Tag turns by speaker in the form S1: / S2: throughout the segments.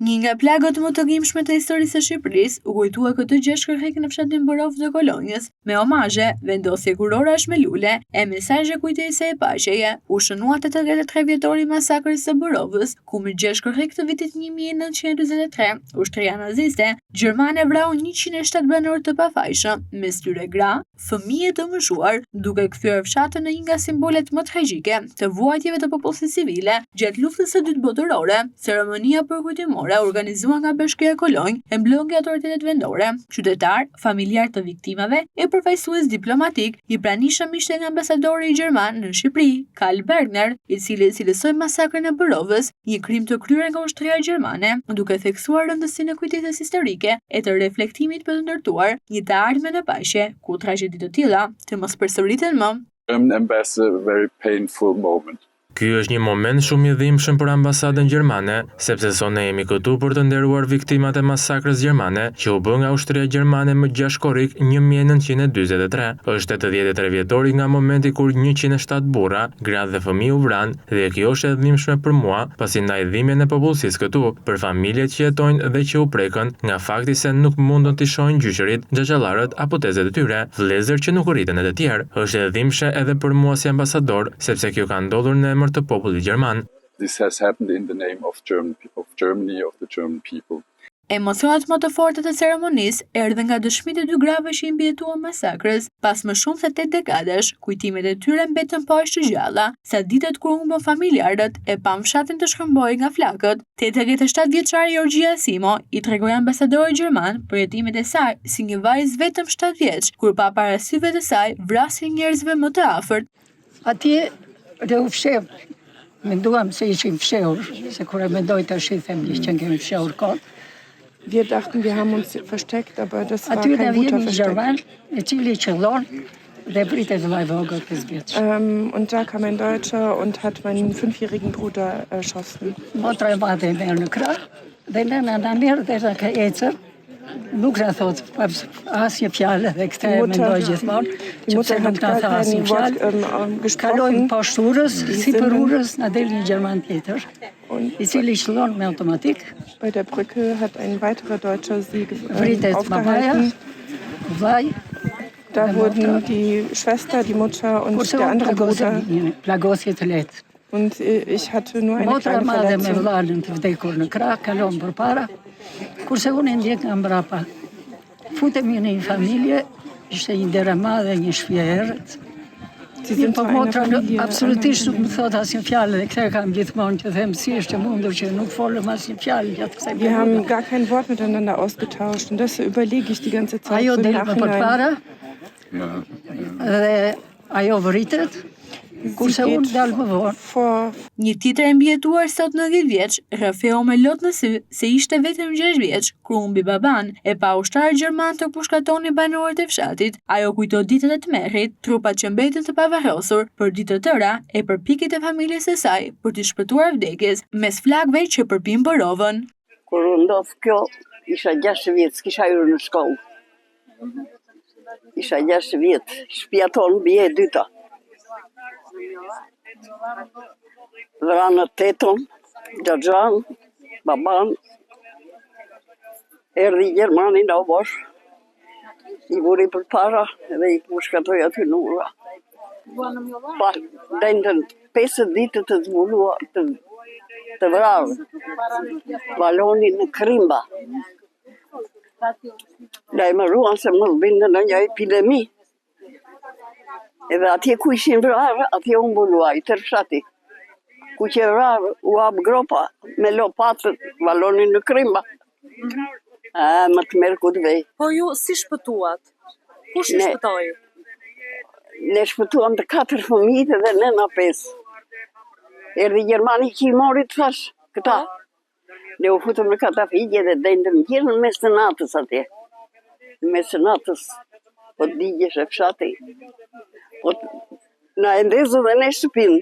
S1: Një nga plagët më të dhimbshme të historisë së Shqipërisë u kujtua këtë gjë shkërhek në fshatin Borov të Kolonjës, me omazhe, vendosje kurorësh me lule e mesazhe kujtese e paqeje, u shënua 83 vjetori i masakrës së Borovës, ku më 6 shkërhek të vitit 1943, ushtria naziste gjermane vrau 107 banor të pafajshëm, mes tyre gra, fëmijë të moshuar, duke kthyer fshatin në një nga simbolet më tragjike të vuajtjeve të popullsisë civile gjatë luftës së dytë botërore. Ceremonia përkujtimore organizuar nga Bashkia e Kolonjë e mblodhi autoritetet vendore, qytetar, familjar të viktimave e përfaqësues diplomatik. I pranishëm ishte nga ambasadori i Gjerman në Shqipëri, Karl Bergner, i cili cilësoi masakrën e Borovës, një krim të kryer nga ushtria gjermane, duke theksuar rëndësinë e kujtesës historike e të reflektimit për të ndërtuar një të ardhmen e paqe, ku tragjedi të tilla të mos përsëriten më.
S2: Ky është një moment shumë i dhimbshëm për ambasadën gjermane, sepse sot ne jemi këtu për të nderuar viktimat e masakrës gjermane që u bë nga ushtria gjermane më 6 korrik 1943. Është 83 vjetori nga momenti kur 107 burra, gra dhe fëmijë u vran, dhe kjo është e dhimbshme për mua, pasi ndaj dhimbjen e popullsisë këtu, për familjet që jetojnë dhe që u prekën nga fakti se nuk mundën t'i shohin gjyqërit, xhaxhallarët apo tezet e tyre, vëllezër që nuk rriten e të tjerë. Është e dhimbshme edhe për mua si ambasador, sepse kjo ka ndodhur në të popullit gjerman.
S1: Emocionat më të forta të ceremonisë erdhën nga dëshmitë e 2 grave që i mbijetuan masakrës. Pas më shumë se 8 dekadash, kujtimet e tyre mbetën poshtë të gjalla, sa ditët kur humbën familjarët e pam fshatin të shkëmbojë nga flakët. 87 vjeçari Gjorgjia Asimo i tregoi ambasadorit gjerman për jetimet e saj si një vajzë vetëm 7 vjeç, kur pa para syve të saj vrasin njerëzve më të afërt.
S3: Atje dhe u fshehur, menduam se ishim fshehur, se kur e mendoj të shithem që kemi fshehur kot.
S4: Wir dachten, wir haben uns versteckt, aber das war kein guter Versteck.
S3: E cili qëllon dhe pritet vllai vogël 5 vjeç.
S4: Und da kam ein Deutscher und hat meinen 5-jährigen Bruder erschossen.
S3: Motra e madhe e merr në krah dhe nëna na merr dhe na ka ecër. Nuk ra thot asnjë fjalë dhe këtë e mendoj gjithmonë.
S4: Die Mutter hat gar kein Wort gesprochen.
S3: Kalojmë poshtë urës, sipër urës na del një gjerman tjetër, i cili qëllon me automatik.
S4: Bei der Brücke hat ein weiterer Deutscher sie
S3: aufgehalten.
S4: Da wurden die Schwester, die Mutter und der andere Bruder.
S3: Plagosje të lehtë.
S4: Und ich hatte nur eine kleine Verletzung.
S3: Me vllain të vdekur në krah, kalon përpara. Kurse unë e ndjek nga mbrapa. Futemi në një familje, ishte një derë e madhe, një shtëpi e errët. Po motra absolutisht nuk më thot asnjë fjalë dhe këtë kam gjithmonë që them si është e mundur që nuk folëm asnjë fjalë gjatë kësaj
S4: Wir haben gar kein Wort miteinander ausgetauscht und das überlege ich die ganze Zeit.
S3: Ajo del më përpara. Dhe ajo vritet. Kurse unë dalë më vonë.
S1: Një tjetër e mbijetuar sot 90 vjeç, rrëfeu me lot në sy se ishte vetëm 6 vjeç, kur humbi baban, e pa ushtarë gjerman të pushkatonin banorët e fshatit. Ajo kujto ditët e tmerrit, trupat që mbetën të pavarrosur, për ditë të tëra e për pikjet e familjes së saj, për t'i shpëtuar vdekjes, mes flakëve që përpin Borovën.
S5: Kur u ndodh kjo, isha 6 vjeç, kisha hyrë në shkollë. Isha 6 vjeç, shtëpia tonë bie e dyta. Vranë teton, Gjaxhan, baban, erdhi Gjermani në bosh, i vuri për para dhe i pushkatoi aty në ura. Pa, dendën 5 ditë të zbulua, të vrarë, balonin në Krimba. Da i mëruan se mos binde në një epidemi. Edhe atje ku ishin vrarë, atje u mbulua i tërë fshati. Ku që vrarë, u hap gropa, me lopatët, valonin në Krimba. Më të merë ku të vej.
S6: Po ju si shpëtuat? Kush i shpëtoi?
S5: Ne shpëtuam të 4 fëmijë dhe nëna 5. Erdhi Gjermani që i mori të thash, këta. Ne u futëm në katafigje dhe dendëm gjithë në mes të natës atje. Në mes të natës, po të digjesh e fshati. Na e ndezë dhe ne shtëpinë,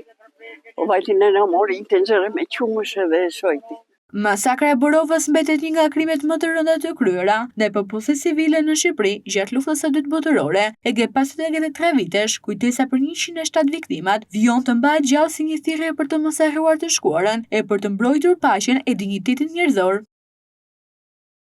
S5: po vajti në mori i tenxhere me qumësh dhe shojti.
S1: Masakra e Borovës mbetet një nga krimet më të rënda të kryera ndaj popullsisë civile në Shqipëri gjatë luftës së dytë botërore, e ke pas 83 vitesh, kujtesa për 107 viktimat vijon të mbahet gjallë si një thirrje për të mos harruar të shkuarën e për të mbrojtur paqen e dinjitetin njerëzor.